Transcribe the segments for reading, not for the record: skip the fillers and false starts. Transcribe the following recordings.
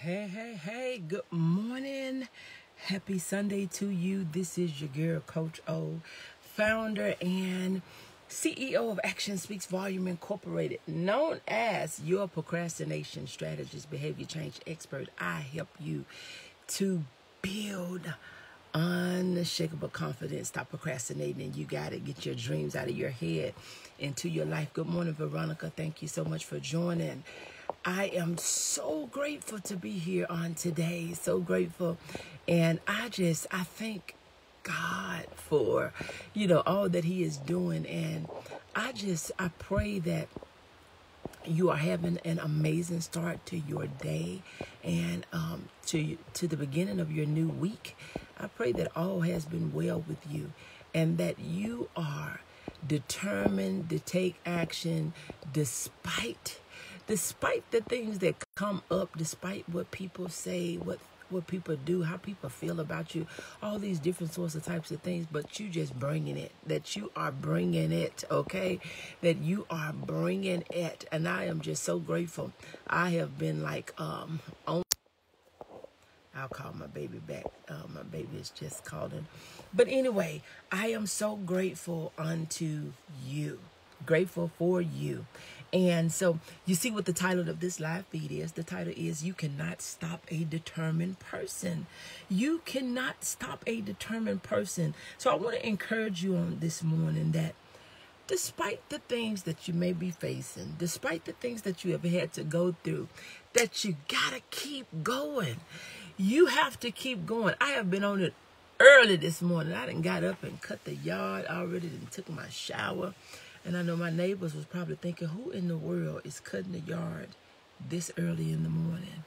Hey, good morning. Happy Sunday to you. This is your girl, Coach O, founder and CEO of Action Speaks Volume Incorporated, known as your procrastination strategist, behavior change expert. I help you to build unshakable confidence. Stop procrastinating, and you got to get your dreams out of your head into your life. Good morning, Veronica. Thank you so much for joining. I am so grateful to be here on today. So grateful. And I thank God for, all that he is doing. And I pray that you are having an amazing start to your day and to the beginning of your new week. I pray that all has been well with you and that you are determined to take action despite the things that come up, despite what people say, what people do, how people feel about you, all these different sorts of types of things, but you just bringing it, that you are bringing it, okay? That you are bringing it. And I am just so grateful. I have been I'll call my baby back. My baby is just calling. But anyway, I am so grateful unto you. Grateful for you. And so you see what the title of this live feed is. The title is You Cannot Stop a Determined Person. You cannot stop a determined person. So I want to encourage you on this morning that despite the things that you may be facing, despite the things that you have had to go through, that you got to keep going. You have to keep going. I have been on it early this morning. I done got up and cut the yard already and took my shower. And I know my neighbors was probably thinking, who in the world is cutting the yard this early in the morning?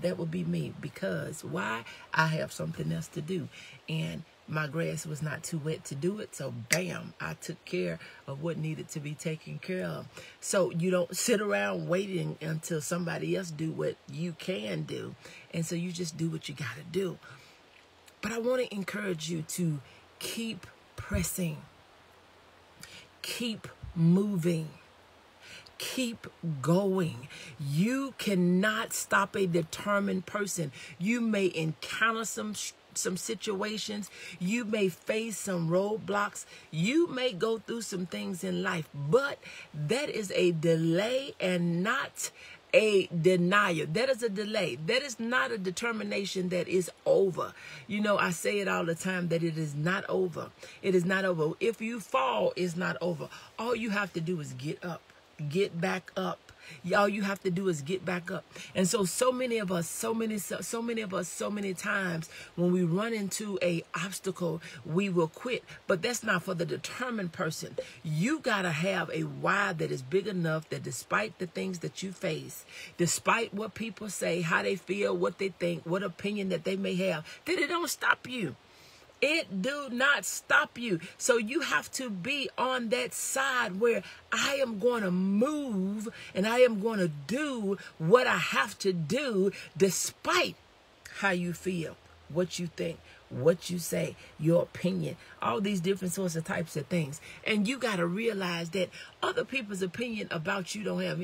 That would be me. Because why? I have something else to do. And my grass was not too wet to do it. So bam, I took care of what needed to be taken care of. So you don't sit around waiting until somebody else do what you can do. And so you just do what you got to do. But I want to encourage you to keep pressing. Keep moving. Keep going. You cannot stop a determined person. You may encounter some situations. You may face some roadblocks. You may go through some things in life, but that is a delay and not a denial. That is a delay. That is not a determination that is over. I say it all the time that it is not over. It is not over. If you fall, it's not over. All you have to do is get up. Get back up. All you have to do is get back up. And so many of us, so many times when we run into a obstacle, we will quit. But that's not for the determined person. You got to have a why that is big enough that despite the things that you face, despite what people say, how they feel, what they think, what opinion that they may have, that it don't stop you. It do not stop you. So you have to be on that side where I am going to move and I am going to do what I have to do despite how you feel, what you think, what you say, your opinion, all these different sorts of types of things. And you got to realize that other people's opinion about you don't have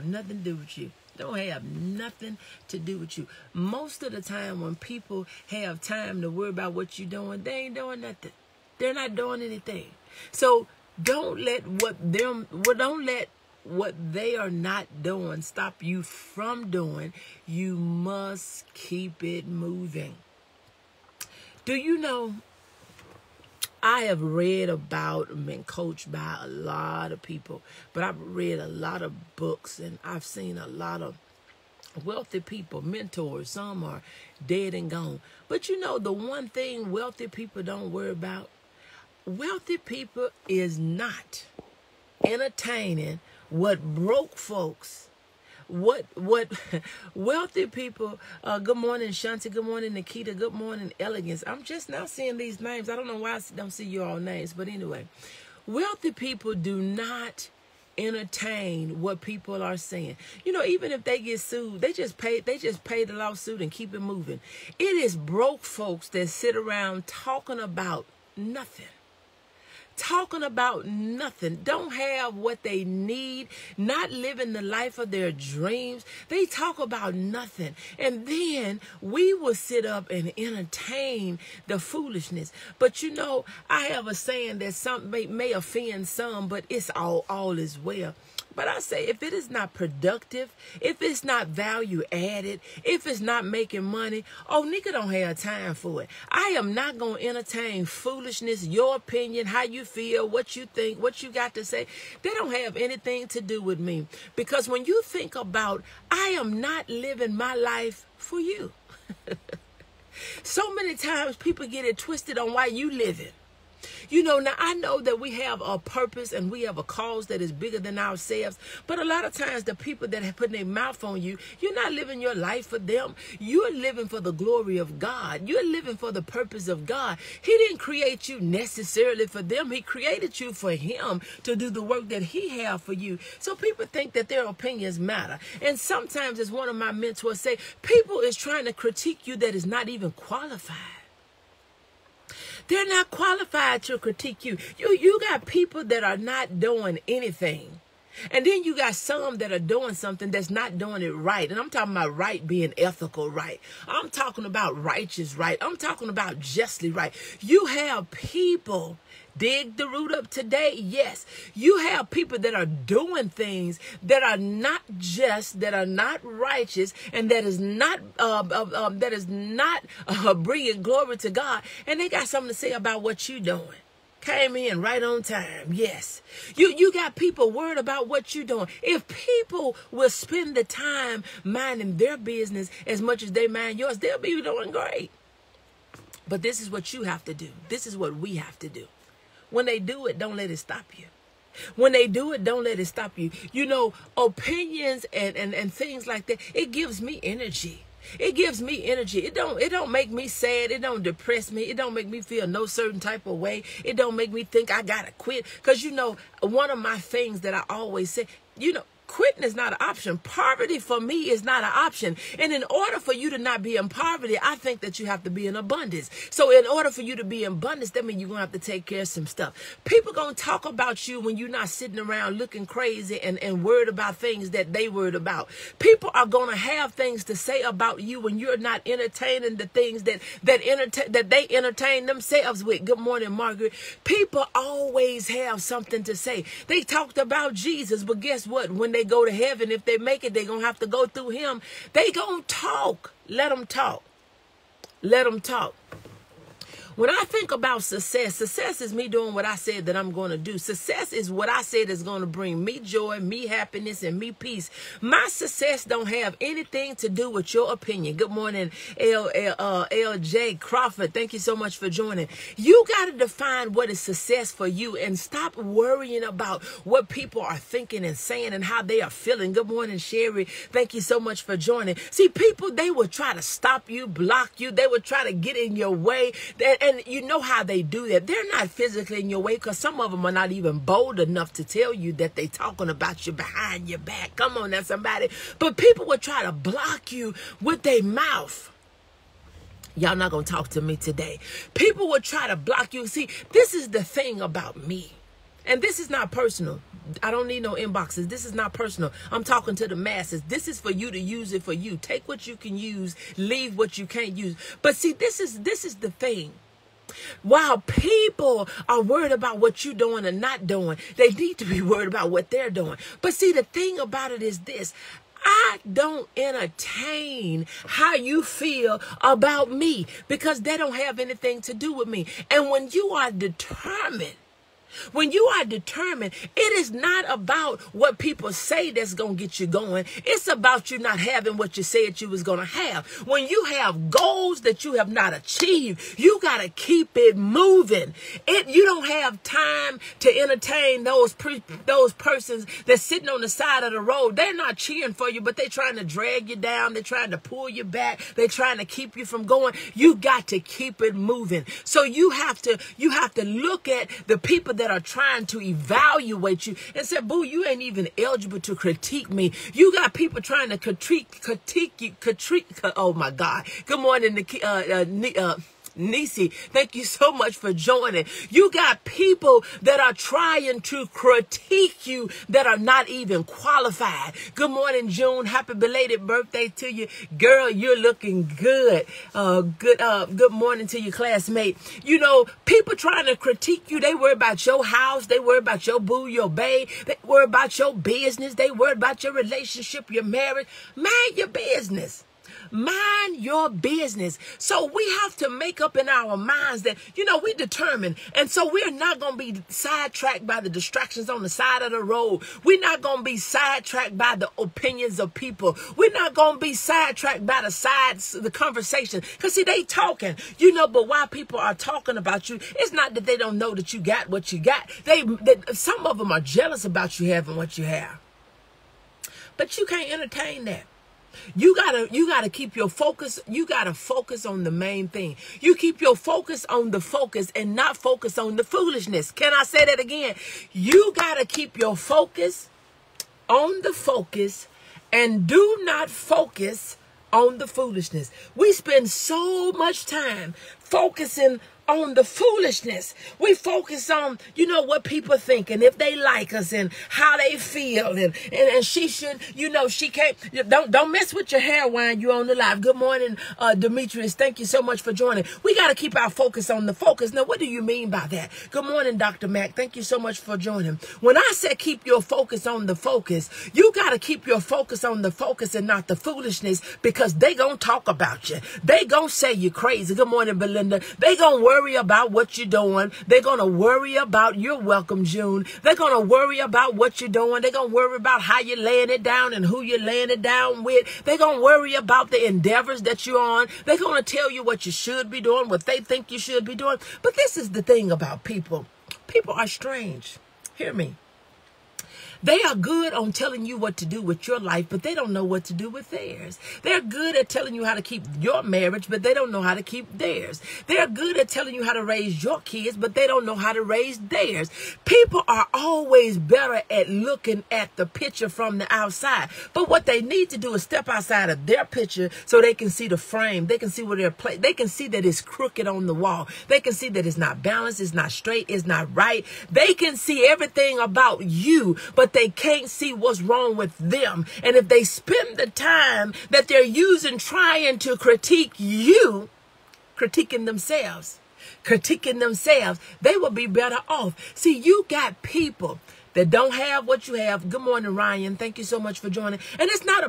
nothing to do with you. Don't have nothing to do with you. Most of the time when people have time to worry about what you're doing, they ain't doing nothing. They're not doing anything. So don't let what they are not doing stop you from doing. You must keep it moving. Do you know, I have read about and been coached by a lot of people, but I've read a lot of books and I've seen a lot of wealthy people, mentors. Some are dead and gone. But the one thing wealthy people don't worry about, wealthy people is not entertaining what broke folks, what wealthy people, good morning, Shanti, good morning, Nikita, good morning, Elegance. I'm just now seeing these names. I don't know why I don't see your all names, but anyway, wealthy people do not entertain what people are saying. Even if they get sued, they just pay the lawsuit and keep it moving. It is broke folks that sit around talking about nothing. talking about nothing, don't have what they need, not living the life of their dreams. They talk about nothing. And then we will sit up and entertain the foolishness. But you know, I have a saying that some may offend some, but it's all is well. But I say, if it is not productive, if it's not value added, if it's not making money, Onika don't have time for it. I am not going to entertain foolishness, your opinion, how you feel, what you think, what you got to say. They don't have anything to do with me. Because when you think about, I am not living my life for you. So many times people get it twisted on why you living. You know, now I know that we have a purpose and we have a cause that is bigger than ourselves. But a lot of times the people that have put their mouth on you, you're not living your life for them. You're living for the glory of God. You're living for the purpose of God. He didn't create you necessarily for them. He created you for him to do the work that he has for you. So people think that their opinions matter. And sometimes, as one of my mentors say, people is trying to critique you that is not even qualified. They're not qualified to critique you. You got people that are not doing anything. And then you got some that are doing something that's not doing it right. And I'm talking about right being ethical right. I'm talking about righteous right. I'm talking about justly right. You have people, dig the root up today. Yes, you have people that are doing things that are not just, that are not righteous, and that is not bringing glory to God. And they got something to say about what you're doing. Came in right on time. Yes. You got people worried about what you're doing. If people will spend the time minding their business as much as they mind yours, they'll be doing great. But this is what you have to do. This is what we have to do. When they do it, don't let it stop you. When they do it, don't let it stop you. You know, opinions and things like that, it gives me energy. It gives me energy. It don't make me sad. It don't depress me. It don't make me feel no certain type of way. It don't make me think I gotta quit. Because, you know, one of my things that I always say, you know, quitting is not an option. Poverty for me is not an option. And in order for you to not be in poverty, I think that you have to be in abundance. So in order for you to be in abundance, that means you're going to have to take care of some stuff. People going to talk about you when you're not sitting around looking crazy and worried about things that they worried about. People are going to have things to say about you when you're not entertaining the things that they entertain themselves with. Good morning, Margaret. People always have something to say. They talked about Jesus, but guess what? When they go to heaven, if they make it, they're going to have to go through him. They going to talk. Let them talk. Let them talk. When I think about success is me doing what I said that I'm going to do. Success is what I said is going to bring me joy, me happiness, and me peace. My success don't have anything to do with your opinion. Good morning, LJ Crawford. Thank you so much for joining. You got to define what is success for you and stop worrying about what people are thinking and saying and how they are feeling. Good morning, Sherry. Thank you so much for joining. See, people, they will try to stop you, block you. They will try to get in your way. And you know how they do that. They're not physically in your way because some of them are not even bold enough to tell you that they're talking about you behind your back. Come on now, somebody. But people will try to block you with their mouth. Y'all not going to talk to me today. People will try to block you. See, this is the thing about me. And this is not personal. I don't need no inboxes. This is not personal. I'm talking to the masses. This is for you to use it for you. Take what you can use, leave what you can't use. But see, this is the thing. While people are worried about what you're doing and not doing, they need to be worried about what they're doing. But see, the thing about it is this. I don't entertain how you feel about me because they don't have anything to do with me. And when you are determined, it is not about what people say that's going to get you going. It's about you not having what you said you was going to have. When you have goals that you have not achieved, you got to keep it moving. You don't have time to entertain those persons that's sitting on the side of the road. They're not cheering for you, but they're trying to drag you down. They're trying to pull you back. They're trying to keep you from going. You got to keep it moving. So you have to look at the people that are trying to evaluate you and say, boo, you ain't even eligible to critique me. You got people trying to critique you. Oh my God. Good morning, Nisi, thank you so much for joining. You got people that are trying to critique you that are not even qualified. Good morning, June. Happy belated birthday to you. Girl, you're looking good. Good morning to your classmate. You know, people trying to critique you. They worry about your house. They worry about your boo, your babe. They worry about your business. They worry about your relationship, your marriage. Mind your business. Mind your business. So we have to make up in our minds that, you know, we determined. And so we're not going to be sidetracked by the distractions on the side of the road. We're not going to be sidetracked by the opinions of people. We're not going to be sidetracked by the conversation. Because, see, they talking, you know, but why people are talking about you, it's not that they don't know that you got what you got. Some of them are jealous about you having what you have. But you can't entertain that. You gotta keep your focus. You gotta focus on the main thing. You keep your focus on the focus and not focus on the foolishness. Can I say that again? You gotta keep your focus on the focus and do not focus on the foolishness. We spend so much time focusing on the foolishness. We focus on, you know, what people think and if they like us and how they feel and she should, you know, she can't, don't mess with your hair while you're on the live. Good morning, Demetrius. Thank you so much for joining. We got to keep our focus on the focus. Now, what do you mean by that? Good morning, Dr. Mac. Thank you so much for joining. When I said keep your focus on the focus, you got to keep your focus on the focus and not the foolishness, because they gonna talk about you. They gonna say you crazy. Good morning, Belinda. They gonna worry about what you're doing. They're going to worry about, you're welcome, June. They're going to worry about what you're doing. They're going to worry about how you're laying it down and who you're laying it down with. They're going to worry about the endeavors that you're on. They're going to tell you what you should be doing, what they think you should be doing. But this is the thing about people. People are strange. Hear me. They are good on telling you what to do with your life, but they don't know what to do with theirs. They're good at telling you how to keep your marriage, but they don't know how to keep theirs. They're good at telling you how to raise your kids, but they don't know how to raise theirs. People are always better at looking at the picture from the outside. But what they need to do is step outside of their picture so they can see the frame. They can see where they're playing. They can see that it's crooked on the wall. They can see that it's not balanced, it's not straight, it's not right. They can see everything about you, but they can't see what's wrong with them. And if they spend the time that they're using trying to critique you, critiquing themselves, they will be better off. See, you got people that don't have what you have. Good morning, Ryan. Thank you so much for joining. And it's not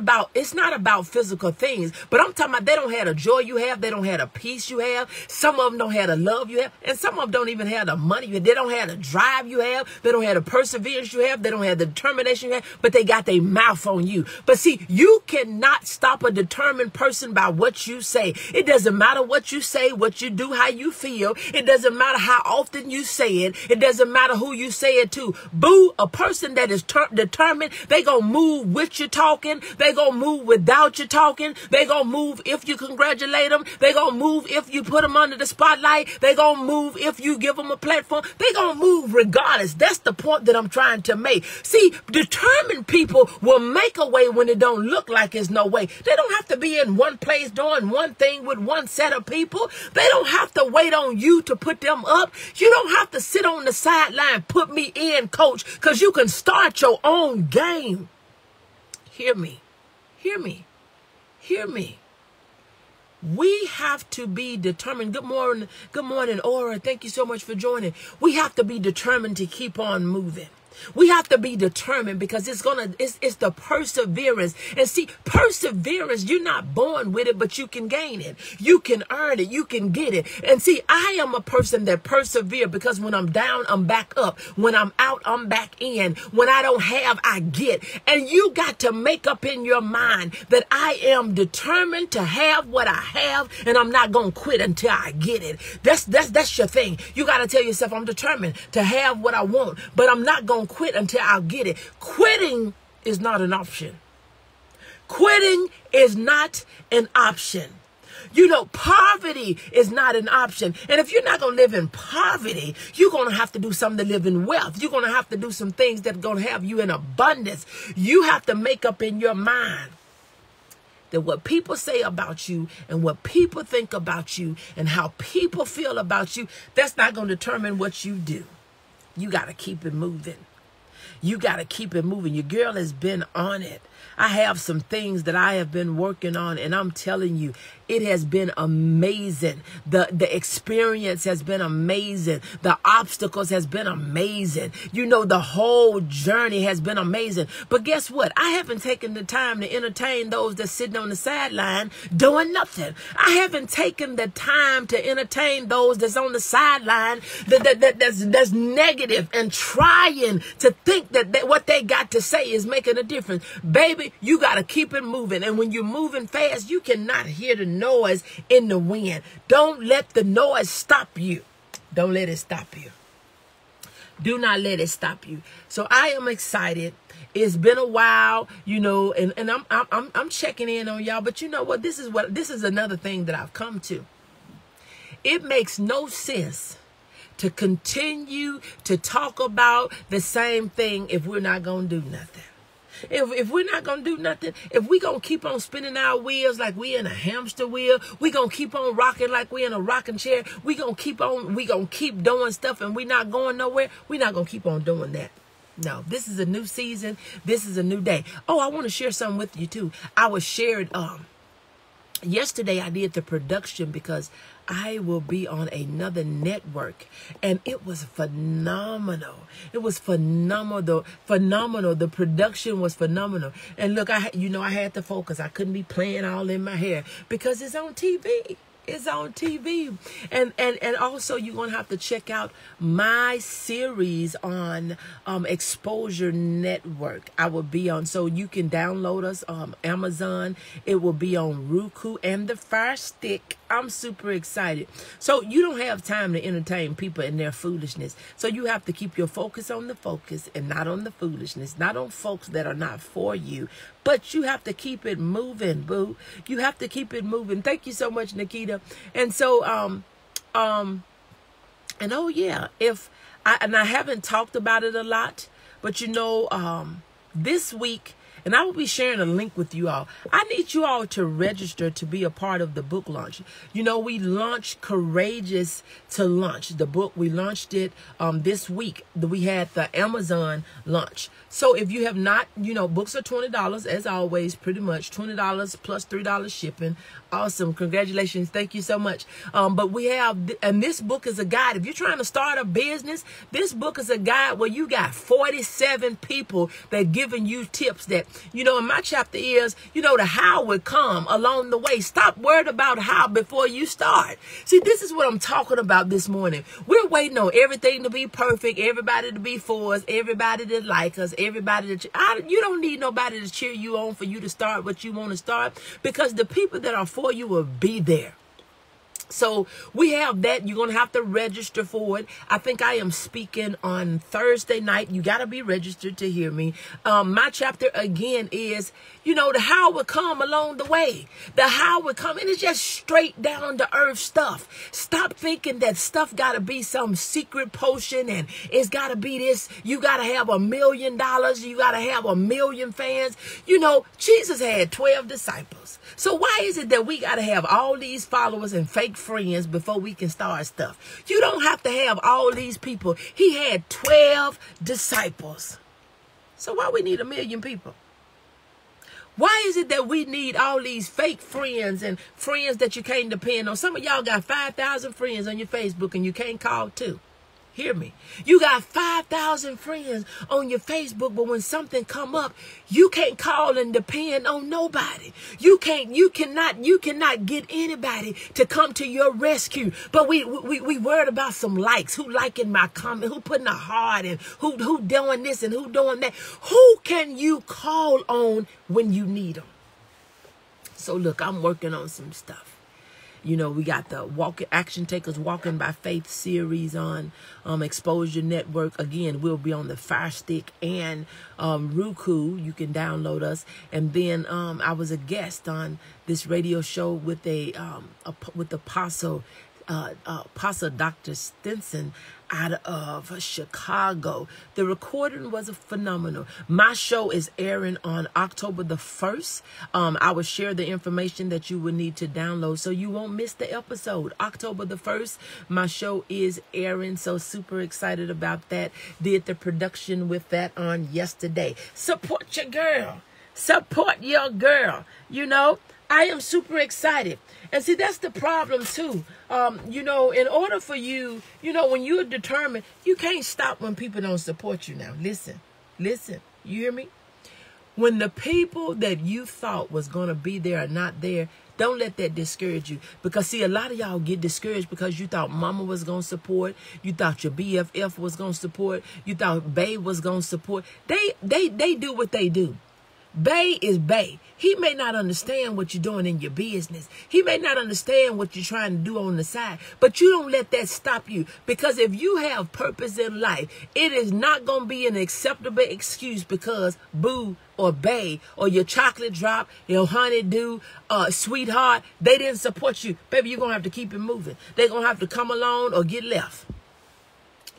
about physical things, but I'm talking about they don't have the joy you have. They don't have the peace you have. Some of them don't have the love you have. And some of them don't even have the money. They don't have the drive you have. They don't have the perseverance you have. They don't have the determination you have, but they got their mouth on you. But see, you cannot stop a determined person by what you say. It doesn't matter what you say, what you do, how you feel. It doesn't matter how often you say it. It doesn't matter who you say it to. Boo, a person that is determined, they gonna move with you talking. They gonna move without you talking. They gonna move if you congratulate them. They gonna move if you put them under the spotlight. They gonna move if you give them a platform. They gonna move regardless. That's the point that I'm trying to make. See, determined people will make a way when it don't look like there's no way. They don't have to be in one place doing one thing with one set of people. They don't have to wait on you to put them up. You don't have to sit on the sideline, put me in, coach, because you can start your own game. Hear me. Hear me. Hear me. We have to be determined. Good morning, Aura. Thank you so much for joining. We have to be determined to keep on moving. We have to be determined because it's the perseverance. And see, perseverance, you're not born with it, but you can gain it. You can earn it. You can get it. And see, I am a person that perseveres because when I'm down, I'm back up. When I'm out, I'm back in. When I don't have, I get. And you got to make up in your mind that I am determined to have what I have, and I'm not going to quit until I get it. That's your thing. You got to tell yourself, I'm determined to have what I want, but I'm not going to quit until I'll get it. Quitting is not an option. Quitting is not an option. You know, poverty is not an option. And if you're not going to live in poverty, you're going to have to do something to live in wealth. You're going to have to do some things that are going to have you in abundance. You have to make up in your mind that what people say about you and what people think about you and how people feel about you, that's not going to determine what you do. You got to keep it moving. You got to keep it moving. Your girl has been on it. I have some things that I have been working on, and I'm telling you, it has been amazing. The experience has been amazing. The obstacles has been amazing. You know, the whole journey has been amazing. But guess what? I haven't taken the time to entertain those that's sitting on the sideline doing nothing. I haven't taken the time to entertain those that's on the sideline that's negative and trying to think that what they got to say is making a difference. Baby, you got to keep it moving. And when you're moving fast, you cannot hear the noise in the wind. Don't let the noise stop you. Don't let it stop you. Do not let it stop you. So I am excited. It's been a while, you know, and I'm checking in on y'all. But you know what? This is another thing that I've come to. It makes no sense to continue to talk about the same thing if we're not going to do nothing. If we're not going to do nothing, if we're going to keep on spinning our wheels like we in a hamster wheel, we're going to keep on rocking like we in a rocking chair, we're going to keep doing stuff and we're not going nowhere, we're not going to keep on doing that. No, this is a new season. This is a new day. Oh, I want to share something with you too. I was shared, yesterday I did the production because I will be on another network, and it was phenomenal. It was phenomenal. The production was phenomenal. And look, I had to focus. I couldn't be playing all in my hair because it's on TV. It's on TV. And also you're going to have to check out my series on Exposure Network. I will be on, so you can download us on Amazon. It will be on Roku and the Fire Stick. I'm super excited. So you don't have time to entertain people in their foolishness. So you have to keep your focus on the focus and not on the foolishness, not on folks that are not for you. But you have to keep it moving, boo. You have to keep it moving. Thank you so much, Nikita. And so, and oh yeah, I haven't talked about it a lot, but you know, this week, and I will be sharing a link with you all. I need you all to register to be a part of the book launch. You know, we launched Courageous to Launch. The book, we launched it this week. We had the Amazon launch. So if you have not, you know, books are $20 as always, pretty much $20 plus $3 shipping. Awesome. Congratulations. Thank you so much. But we have, and this book is a guide. If you're trying to start a business, this book is a guide where you got 47 people that giving you tips that, you know, and my chapter is, you know, the how would come along the way. Stop worried about how before you start. See, this is what I'm talking about this morning. We're waiting on everything to be perfect, everybody to be for us, everybody to like us, everybody to, you don't need nobody to cheer you on for you to start what you want to start, because the people that are for you will be there. So we have that. You're going to have to register for it. I think I am speaking on Thursday night. You got to be registered to hear me. My chapter again is, you know, the how would come along the way. The how would come. And it's just straight down to earth stuff. Stop thinking that stuff got to be some secret potion and it's got to be this. You got to have $1 million. You got to have 1 million fans. You know, Jesus had 12 disciples. So why is it that we got to have all these followers and fake friends before we can start stuff? You don't have to have all these people. He had 12 disciples. So why we need 1 million people? Why is it that we need all these fake friends and friends that you can't depend on? Some of y'all got 5,000 friends on your Facebook and you can't call 2. Hear me. You got 5,000 friends on your Facebook, but when something come up, you can't call and depend on nobody. You cannot get anybody to come to your rescue. But we worried about some likes. Who liking my comment? Who putting a heart in? Who doing this and who doing that? Who can you call on when you need them? So look, I'm working on some stuff. You know, we got the Action Takers Walking by Faith series on Exposure Network. Again, we'll be on the Fire Stick and Roku. You can download us. And then I was a guest on this radio show with with Apostle Apostle Dr. Stinson out of Chicago. The recording was phenomenal. My show is airing on October the 1st. I will share the information that you will need to download so you won't miss the episode. October the 1st, my show is airing, so super excited about that. Did the production with that on yesterday. Support your girl. Support your girl. You know, I am super excited. And see, that's the problem too. You know, in order for you, you know, when you're determined, you can't stop when people don't support you now. Listen, you hear me? When the people that you thought was going to be there are not there, don't let that discourage you. Because see, a lot of y'all get discouraged because you thought mama was going to support. You thought your BFF was going to support. You thought babe was going to support. They do what they do. Bae is bae. He may not understand what you're doing in your business. He may not understand what you're trying to do on the side, but you don't let that stop you. Because if you have purpose in life, it is not going to be an acceptable excuse because boo or bae or your chocolate drop, your honeydew, sweetheart, they didn't support you. Baby, you're going to have to keep it moving. They're going to have to come along or get left.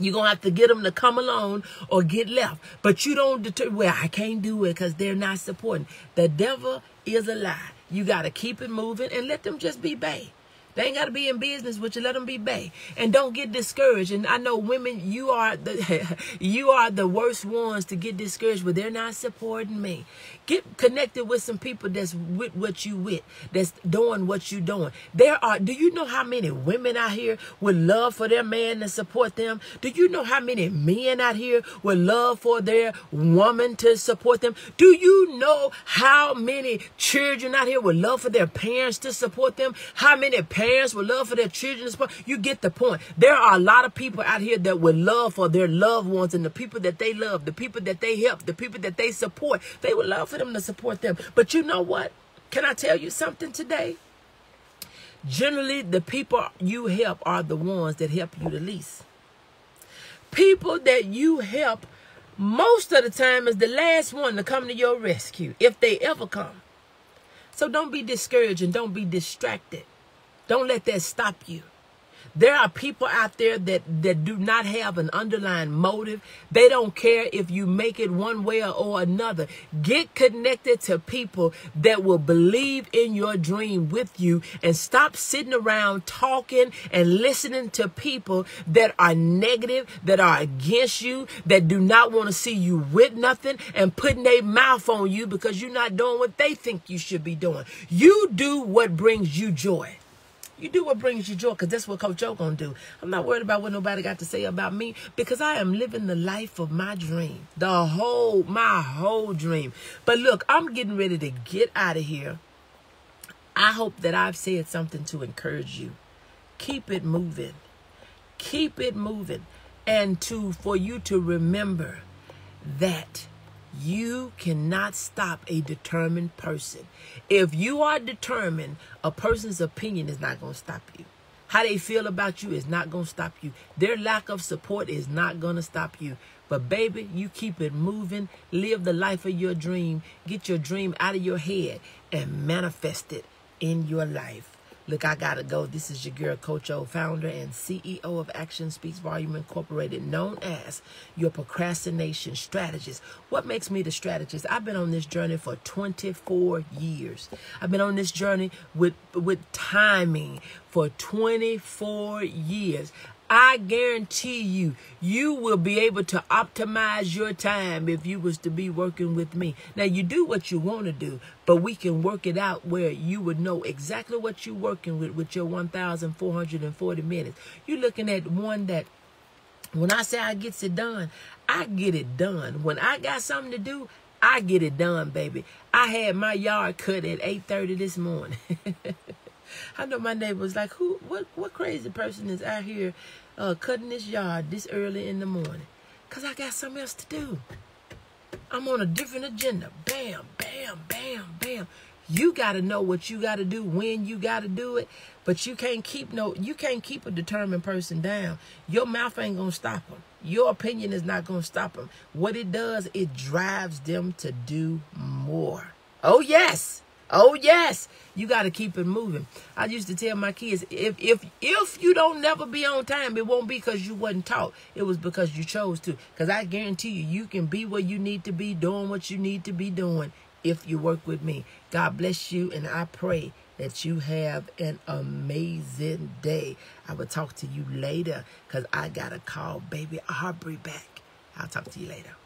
You're going to have to get them to come along or get left. But you don't deter, well, I can't do it because they're not supporting. The devil is a lie. You got to keep it moving and let them just be bae. They ain't got to be in business with you. Let them be bae. And don't get discouraged. And I know women, you are the worst ones to get discouraged, but they're not supporting me. Get connected with some people that's with what you with, that's doing what you doing. Do you know how many women out here would love for their man to support them? Do you know how many men out here would love for their woman to support them? Do you know how many children out here would love for their parents to support them? How many parents would love for their children to support? You get the point. There are a lot of people out here that would love for their loved ones and the people that they love, the people that they help, the people that they support. They would love for them to support them. But you know what? Can I tell you something today? Generally, the people you help are the ones that help you the least. People that you help most of the time is the last one to come to your rescue, if they ever come. So don't be discouraged and don't be distracted. Don't let that stop you. There are people out there that do not have an underlying motive. They don't care if you make it one way or another. Get connected to people that will believe in your dream with you and stop sitting around talking and listening to people that are negative, that are against you, that do not want to see you with nothing and putting their mouth on you because you're not doing what they think you should be doing. You do what brings you joy. You do what brings you joy, because that's what Coach O gonna do. I'm not worried about what nobody got to say about me, because I am living the life of my dream. My whole dream. But look, I'm getting ready to get out of here. I hope that I've said something to encourage you. Keep it moving. Keep it moving. And for you to remember that you cannot stop a determined person. If you are determined, a person's opinion is not going to stop you. How they feel about you is not going to stop you. Their lack of support is not going to stop you. But baby, you keep it moving. Live the life of your dream. Get your dream out of your head and manifest it in your life. Look, I got to go. This is your girl, Coach O, founder and CEO of Action Speaks Volume Incorporated, known as your procrastination strategist. What makes me the strategist? I've been on this journey for 24 years. I've been on this journey with timing for 24 years. I guarantee you, you will be able to optimize your time if you was to be working with me. Now, you do what you want to do, but we can work it out where you would know exactly what you're working with your 1,440 minutes. You're looking at one that, when I say I gets it done, I get it done. When I got something to do, I get it done, baby. I had my yard cut at 8:30 this morning. I know my neighbor was like, what crazy person is out here cutting this yard this early in the morning? Because I got something else to do. I'm on a different agenda. Bam, bam, bam, bam. You got to know what you got to do when you got to do it. But you can't keep a determined person down. Your mouth ain't going to stop them. Your opinion is not going to stop them. What it does, it drives them to do more. Oh, yes. Oh yes, you got to keep it moving. I used to tell my kids, if you don't never be on time, it won't be because you wasn't taught. It was because you chose to. Because I guarantee you, you can be where you need to be, doing what you need to be doing if you work with me. God bless you, and I pray that you have an amazing day. I will talk to you later because I got to call baby Aubrey back. I'll talk to you later.